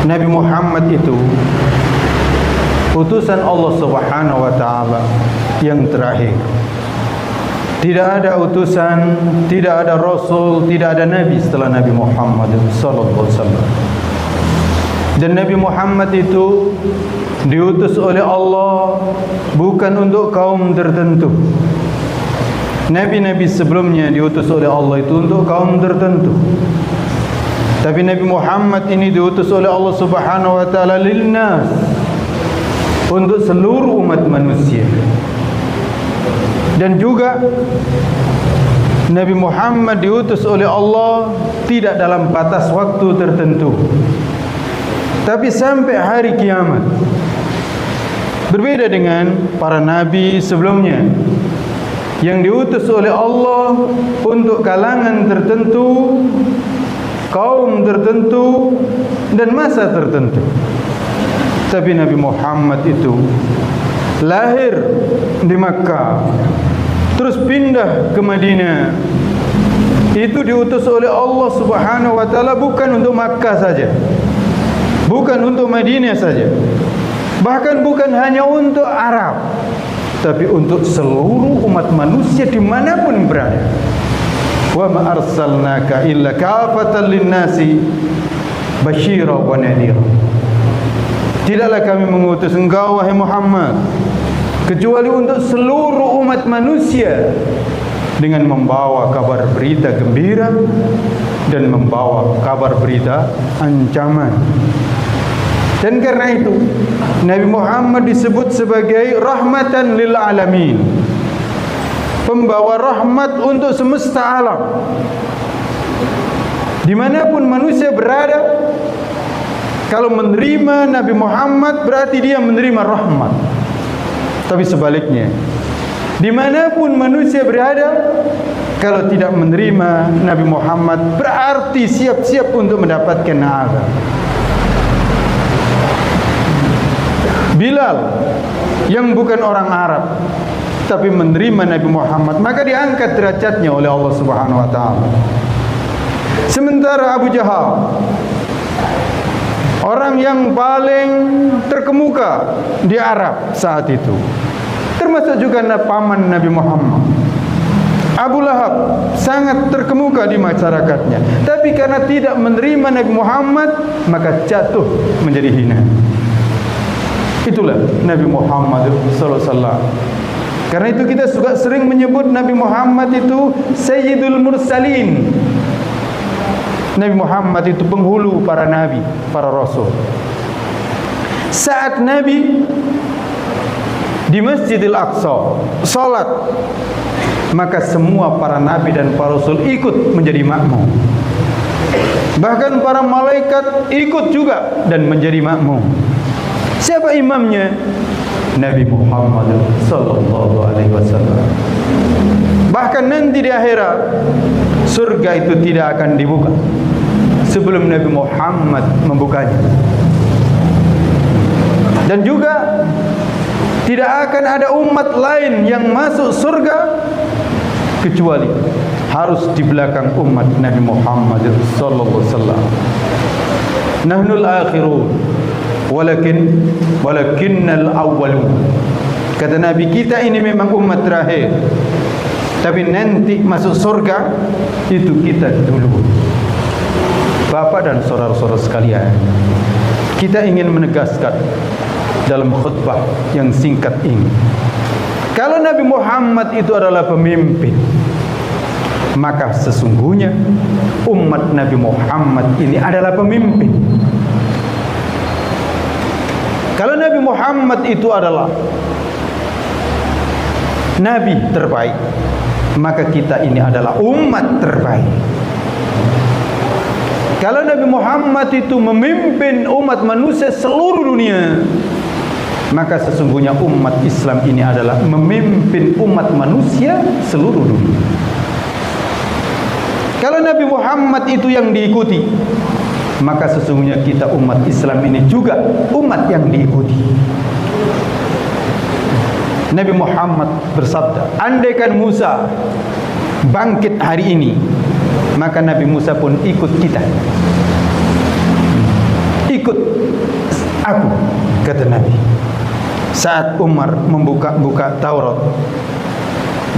Nabi Muhammad itu utusan Allah Subhanahu wa taala yang terakhir. Tidak ada utusan, tidak ada rasul, tidak ada nabi setelah Nabi Muhammad sallallahu alaihi wasallam. Dan Nabi Muhammad itu diutus oleh Allah bukan untuk kaum tertentu. Nabi-nabi sebelumnya diutus oleh Allah itu untuk kaum tertentu. Tapi Nabi Muhammad ini diutus oleh Allah Subhanahu wa taala lilnas, untuk seluruh umat manusia. Dan juga Nabi Muhammad diutus oleh Allah tidak dalam batas waktu tertentu, tapi sampai hari kiamat. Berbeda dengan para nabi sebelumnya yang diutus oleh Allah untuk kalangan tertentu, kaum tertentu, dan masa tertentu. Tapi Nabi Muhammad itu lahir di Makkah, terus pindah ke Madinah. Itu diutus oleh Allah Subhanahu wa taala bukan untuk Makkah saja, bukan untuk Madinah saja, bahkan bukan hanya untuk Arab, tapi untuk seluruh umat manusia dimanapun berada. Wa ma arsalnaka illa kafatan linnasi basyira wa nadhira. Tidaklah kami mengutus engkau wahai Muhammad kecuali untuk seluruh umat manusia, dengan membawa kabar berita gembira dan membawa kabar berita ancaman. Dan karena itu Nabi Muhammad disebut sebagai rahmatan lil alamin, pembawa rahmat untuk semesta alam. Dimanapun manusia berada, kalau menerima Nabi Muhammad berarti dia menerima rahmat. Tapi sebaliknya, dimanapun manusia berada, kalau tidak menerima Nabi Muhammad berarti siap-siap untuk mendapatkan azab. Bilal yang bukan orang Arab tapi menerima Nabi Muhammad, maka diangkat derajatnya oleh Allah Subhanahu wa taala. Sementara Abu Jahal, orang yang paling terkemuka di Arab saat itu, termasuk juga paman Nabi Muhammad, Abu Lahab, sangat terkemuka di masyarakatnya. Tapi karena tidak menerima Nabi Muhammad, maka jatuh menjadi hina. Itulah Nabi Muhammad sallallahu alaihi wasallam. Karena itu kita juga sering menyebut Nabi Muhammad itu Sayyidul Mursalin. Nabi Muhammad itu penghulu para nabi, para rasul. Saat Nabi di Masjidil Aqsa salat, maka semua para nabi dan para rasul ikut menjadi makmum. Bahkan para malaikat ikut juga dan menjadi makmum. Siapa imamnya? Nabi Muhammad sallallahu alaihi wasallam. Bahkan nanti di akhirat surga itu tidak akan dibuka sebelum Nabi Muhammad membukanya. Dan juga tidak akan ada umat lain yang masuk surga kecuali harus di belakang umat Nabi Muhammad sallallahu alaihi wasallam. Nahnul akhirun walakinnal awwalun. Kata Nabi, kita ini memang umat terakhir, tapi nanti masuk surga itu kita dulu. Bapak dan saudara-saudara sekalian, kita ingin menegaskan dalam khutbah yang singkat ini, kalau Nabi Muhammad itu adalah pemimpin, maka sesungguhnya umat Nabi Muhammad ini adalah pemimpin. Kalau Nabi Muhammad itu adalah Nabi terbaik, maka kita ini adalah umat terbaik. Kalau Nabi Muhammad itu memimpin umat manusia seluruh dunia, maka sesungguhnya umat Islam ini adalah memimpin umat manusia seluruh dunia. Kalau Nabi Muhammad itu yang diikuti, maka sesungguhnya kita umat Islam ini juga umat yang diikuti. Nabi Muhammad bersabda, andaikan Musa bangkit hari ini, maka Nabi Musa pun ikut kita. ikut aku, kata Nabi. Saat Umar membuka Taurat,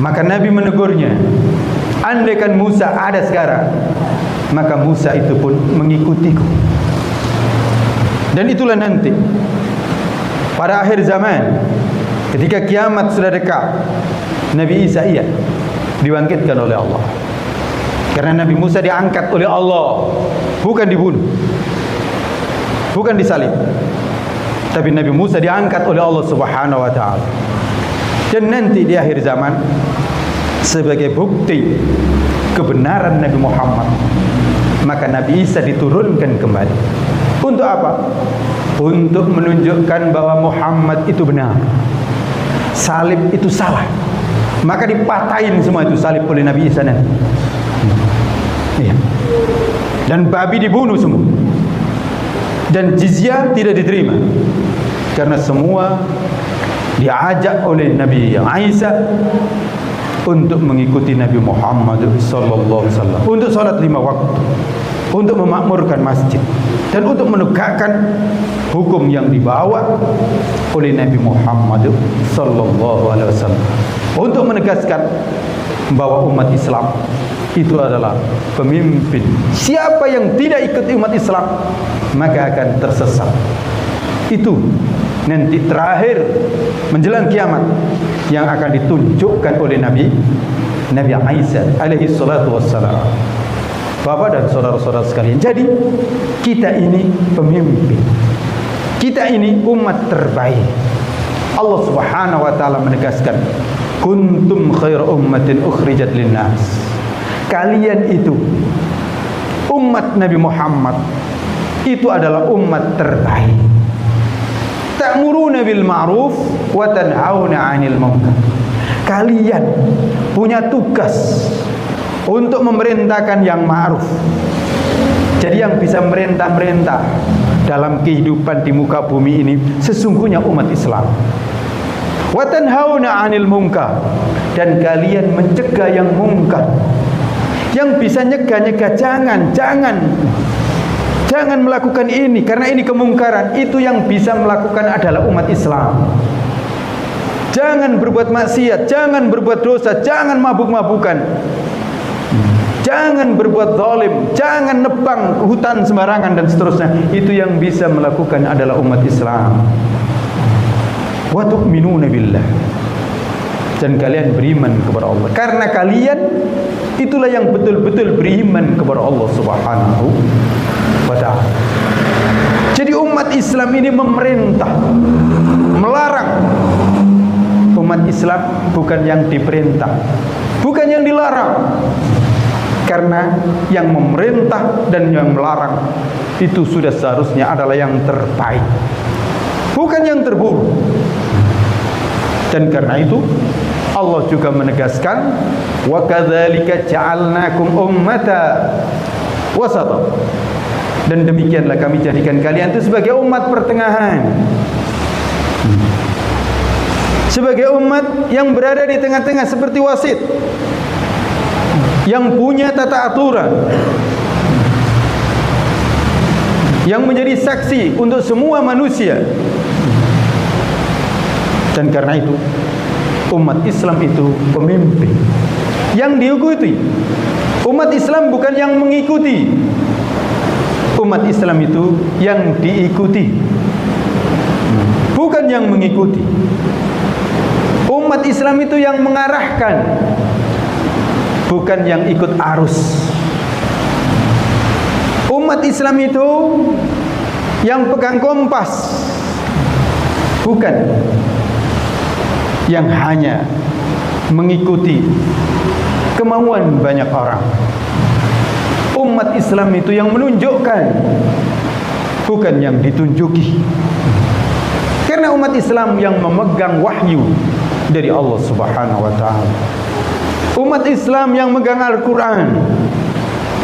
maka Nabi menegurnya, andaikan Musa ada sekarang, maka Musa itu pun mengikutiku. Dan itulah nanti pada akhir zaman, ketika kiamat sudah dekat, Nabi Isa dibangkitkan oleh Allah. Karena Nabi Musa diangkat oleh Allah, bukan dibunuh, bukan disalib, tapi Nabi Musa diangkat oleh Allah Subhanahu wa taala. Dan nanti di akhir zaman, sebagai bukti kebenaran Nabi Muhammad, maka Nabi Isa diturunkan kembali. Untuk apa? Untuk menunjukkan bahwa Muhammad itu benar, salib itu salah. Maka dipatahin semua itu salib oleh Nabi Isa nanti. Iya. Dan babi dibunuh semua. Dan jizyah tidak diterima. Karena semua diajak oleh Nabi Isa untuk mengikuti Nabi Muhammad sallallahu alaihi wasallam, untuk salat 5 waktu, untuk memakmurkan masjid, dan untuk menegakkan hukum yang dibawa oleh Nabi Muhammad sallallahu alaihi wasallam, untuk menegaskan bahwa umat Islam itu adalah pemimpin. Siapa yang tidak ikuti umat Islam, maka akan tersesat. Itu nanti terakhir menjelang kiamat yang akan ditunjukkan oleh Nabi Isa alaihi salatu wassalam. Bapak dan saudara-saudara sekalian, jadi kita ini pemimpin, kita ini umat terbaik. Allah Subhanahu wa taala menegaskan, kuntum khair ummatin ukhrijat linnas. Kalian itu umat Nabi Muhammad, itu adalah umat terbaik. Ta'muruna bil ma'ruf wa tanhauna 'anil munkar. Kalian punya tugas untuk memerintahkan yang ma'ruf. Jadi yang bisa merintah-merintah dalam kehidupan di muka bumi ini sesungguhnya umat Islam. Wa tanhauna 'anil munkar, dan kalian mencegah yang mungkar. Yang bisa nyegah-nyegah, jangan melakukan ini karena ini kemungkaran. Itu yang bisa melakukan adalah umat Islam. Jangan berbuat maksiat, jangan berbuat dosa, jangan mabuk-mabukan, jangan berbuat zalim, jangan nebang hutan sembarangan dan seterusnya. Itu yang bisa melakukan adalah umat Islam. Wa tu'minuna billah, dan kalian beriman kepada Allah. Karena kalian itulah yang betul-betul beriman kepada Allah Subhanahu wa ta'ala. Jadi umat Islam ini memerintah, melarang. Umat Islam bukan yang diperintah, bukan yang dilarang. Karena yang memerintah dan yang melarang itu sudah seharusnya adalah yang terbaik, bukan yang terburuk. Dan karena itu Allah juga menegaskan, wa kadzalika ja'alnakum ummatan wasata, dan demikianlah kami jadikan kalian itu sebagai umat pertengahan, sebagai umat yang berada di tengah-tengah seperti wasit, yang punya tata aturan, yang menjadi saksi untuk semua manusia. Dan karena itu umat Islam itu pemimpin yang diikuti. Umat Islam bukan yang mengikuti. Umat Islam itu yang diikuti, bukan yang mengikuti. Umat Islam itu yang mengarahkan, bukan yang ikut arus. Umat Islam itu yang pegang kompas, bukan yang hanya mengikuti kemauan banyak orang. Umat Islam itu yang menunjukkan, bukan yang ditunjuki. Karena umat Islam yang memegang wahyu dari Allah Subhanahu wa ta'ala. Umat Islam yang memegang Al-Quran.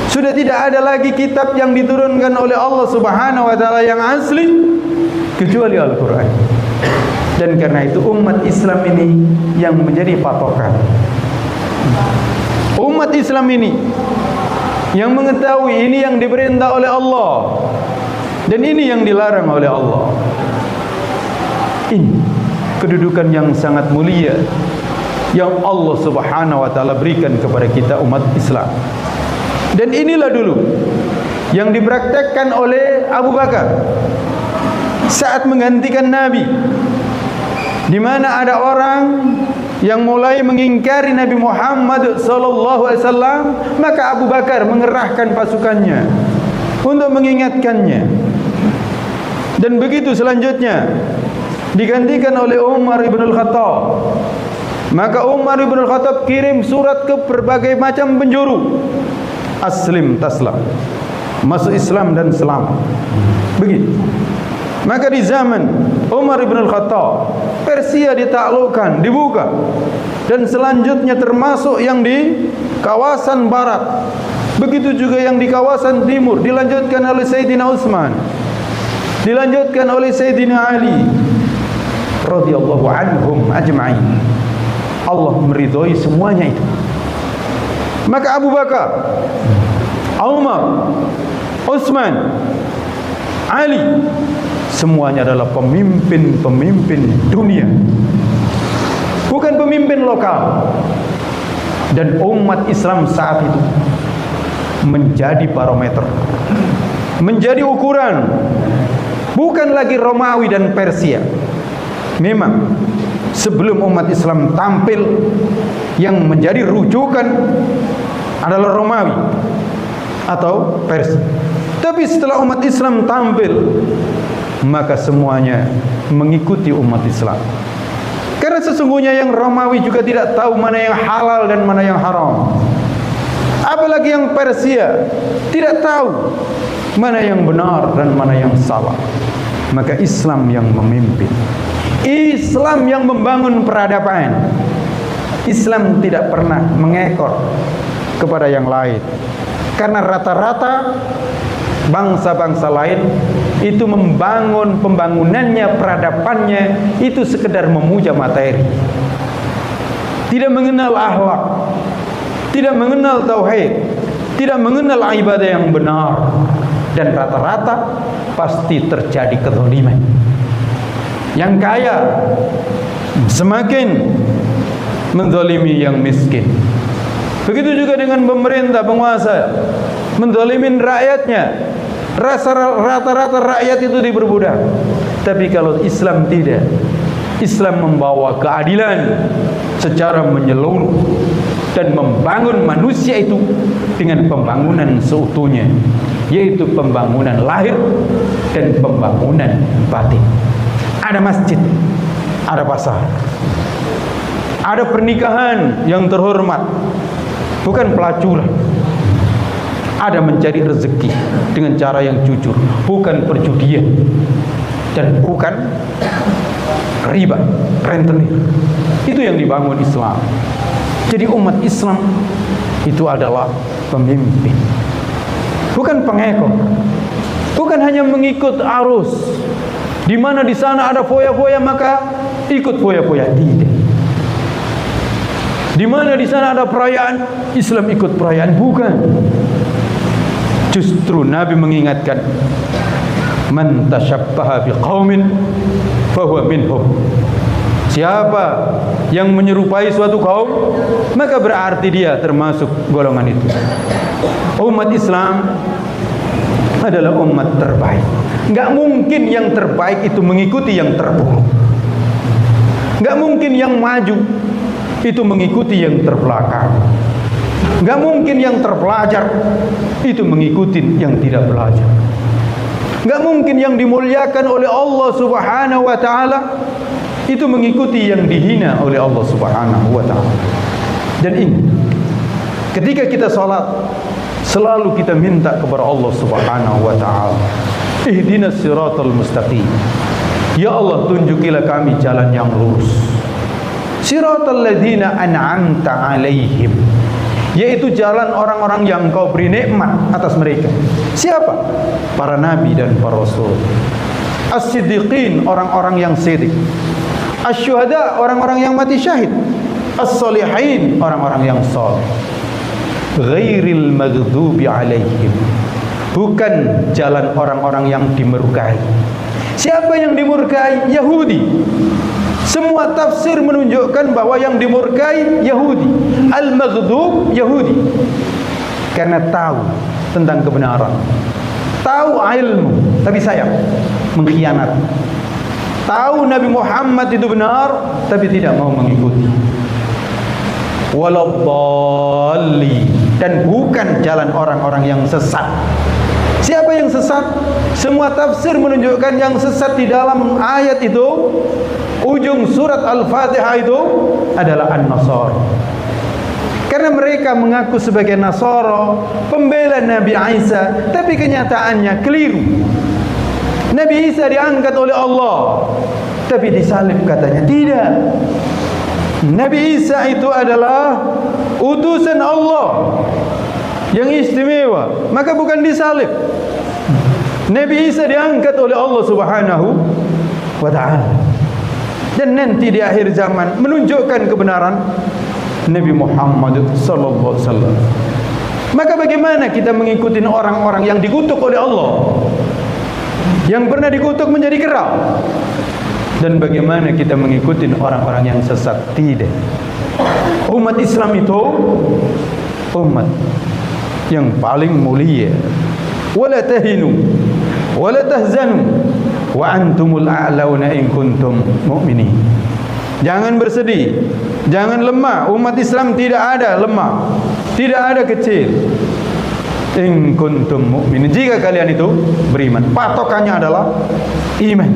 Sudah tidak ada lagi kitab yang diturunkan oleh Allah Subhanahu wa ta'ala yang asli kecuali Al-Quran. Dan karena itu umat Islam ini yang menjadi patokan. Umat Islam ini yang mengetahui ini yang diperintah oleh Allah Dan ini yang dilarang oleh Allah. Ini kedudukan yang sangat mulia yang Allah Subhanahu wa taala berikan kepada kita umat Islam. Dan inilah dulu yang dipraktekkan oleh Abu Bakar saat menggantikan Nabi, di mana ada orang yang mulai mengingkari Nabi Muhammad sallallahu alaihi wasallam, maka Abu Bakar mengerahkan pasukannya untuk mengingatkannya. Dan begitu selanjutnya digantikan oleh Umar ibn al-Khattab. Maka Umar ibn al-Khattab kirim surat ke berbagai macam penjuru, aslim taslam, masuk Islam dan selamat. Begitu. Maka di zaman Umar ibn al-Khattab, Persia ditaklukkan, dibuka, dan selanjutnya termasuk yang di kawasan barat, begitu juga yang di kawasan timur, dilanjutkan oleh Sayyidina Utsman, dilanjutkan oleh Sayyidina Ali radhiyallahu anhum ajma'in. Allah meridhoi semuanya itu. Maka Abu Bakar, Umar, Utsman, Ali, semuanya adalah pemimpin-pemimpin dunia, bukan pemimpin lokal. Dan umat Islam saat itu menjadi barometer, menjadi ukuran, bukan lagi Romawi dan Persia. Memang sebelum umat Islam tampil, yang menjadi rujukan adalah Romawi atau Persia. Tapi setelah umat Islam tampil, maka semuanya mengikuti umat Islam. Karena sesungguhnya yang Romawi juga tidak tahu mana yang halal dan mana yang haram. Apalagi yang Persia tidak tahu mana yang benar dan mana yang salah. Maka Islam yang memimpin, Islam yang membangun peradaban. Islam tidak pernah mengekor kepada yang lain. Karena rata-rata bangsa-bangsa lain itu membangun pembangunannya, peradabannya itu sekedar memuja materi, tidak mengenal akhlak, tidak mengenal tauhid, tidak mengenal ibadah yang benar. Dan rata-rata pasti terjadi kezaliman. Yang kaya semakin menzalimi yang miskin. Begitu juga dengan pemerintah, penguasa menzalimin rakyatnya. Rata-rata rakyat itu diperbudak. Tapi kalau Islam tidak, Islam membawa keadilan secara menyeluruh dan membangun manusia itu dengan pembangunan seutuhnya, yaitu pembangunan lahir dan pembangunan batin. Ada masjid, ada pasar, ada pernikahan yang terhormat, bukan pelacuran. Ada mencari rezeki dengan cara yang jujur, bukan perjudian dan bukan riba, rentenir. Itu yang dibangun Islam. Jadi umat Islam itu adalah pemimpin, bukan pengekor, bukan hanya mengikut arus. Di mana di sana ada foya-foya maka ikut foya-foya, tidak. Di mana di sana ada perayaan, Islam ikut perayaan, bukan. Justru Nabi mengingatkan, man tashabbaha biqaumin fahuwa minhum. Siapa yang menyerupai suatu kaum, maka berarti dia termasuk golongan itu. Umat Islam adalah umat terbaik. Enggak mungkin yang terbaik itu mengikuti yang terburuk. Enggak mungkin yang maju itu mengikuti yang terbelakang. Enggak mungkin yang terpelajar itu mengikuti yang tidak belajar. Enggak mungkin yang dimuliakan oleh Allah Subhanahu wa taala itu mengikuti yang dihina oleh Allah Subhanahu wa taala. Dan ini ketika kita salat selalu kita minta kepada Allah Subhanahu wa taala, ihdinas siratal mustaqim. Ya Allah, tunjukilah kami jalan yang lurus. Siratal ladzina an'amta alaihim, yaitu jalan orang-orang yang Kau beri nikmat atas mereka. Siapa? Para nabi dan para rasul. As-siddiqin, orang-orang yang siddiq. Asy-syuhada, orang-orang yang mati syahid. As-shalihin, orang-orang yang saleh. Ghairil maghdubi alaihim, bukan jalan orang-orang yang dimurkai. Siapa yang dimurkai? Yahudi. Semua tafsir menunjukkan bahwa yang dimurkai Yahudi, al-maghdub Yahudi, karena tahu tentang kebenaran, tahu ilmu, tapi sayang mengkhianat. Tahu Nabi Muhammad itu benar, tapi tidak mau mengikuti. Waladhdallin, dan bukan jalan orang-orang yang sesat. Siapa yang sesat? Semua tafsir menunjukkan yang sesat di dalam ayat itu, ujung surat Al-Fatihah itu adalah An-Nasara. Karena mereka mengaku sebagai Nasara, pembela Nabi Isa, tapi kenyataannya keliru. Nabi Isa diangkat oleh Allah, tapi disalib katanya. Tidak. Nabi Isa itu adalah utusan Allah yang istimewa, maka bukan disalib. Nabi Isa diangkat oleh Allah Subhanahu wa ta'ala. Dan nanti di akhir zaman menunjukkan kebenaran Nabi Muhammad sallallahu alaihi wasallam. Maka bagaimana kita mengikuti orang-orang yang dikutuk oleh Allah, yang pernah dikutuk menjadi kera? Dan bagaimana kita mengikuti orang-orang yang sesat? Tidak. Umat Islam itu umat yang paling mulia. Wala tahinu wala tahzanu wa antumul a'launa in kuntum mu'minin. Jangan bersedih, jangan lemah. Umat Islam tidak ada lemah, tidak ada kecil. In kuntum mu'minin, jika kalian itu beriman. Patokannya adalah iman.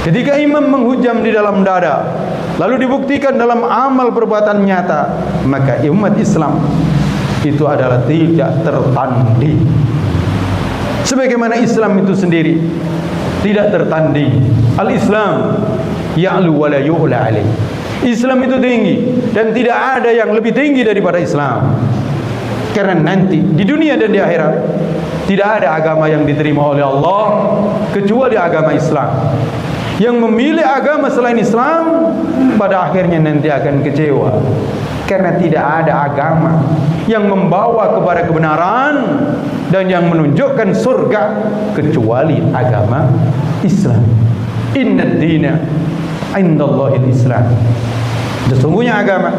Ketika iman menghujam di dalam dada, lalu dibuktikan dalam amal perbuatan nyata, maka umat Islam itu adalah tidak tertanding. Sebagaimana Islam itu sendiri tidak tertanding. Al-Islam ya'lu wa la yu'la alaih. Islam itu tinggi dan tidak ada yang lebih tinggi daripada Islam. Karena nanti di dunia dan di akhirat tidak ada agama yang diterima oleh Allah kecuali agama Islam. Yang memilih agama selain Islam pada akhirnya nanti akan kecewa, karena tidak ada agama yang membawa kepada kebenaran dan yang menunjukkan surga kecuali agama Islam. Innad dina indallahil Islam. Sesungguhnya agama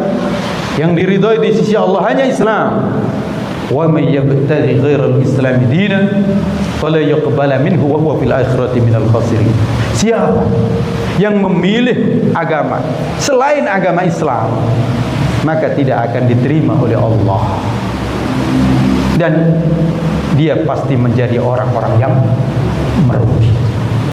yang diridhai di sisi Allah hanya Islam. Wa may yabtaghi ghairal Islam dinan fala yuqbala minhu wa huwa fil akhirati minal khasirin. Siapa yang memilih agama selain agama Islam, maka tidak akan diterima oleh Allah, dan dia pasti menjadi orang-orang yang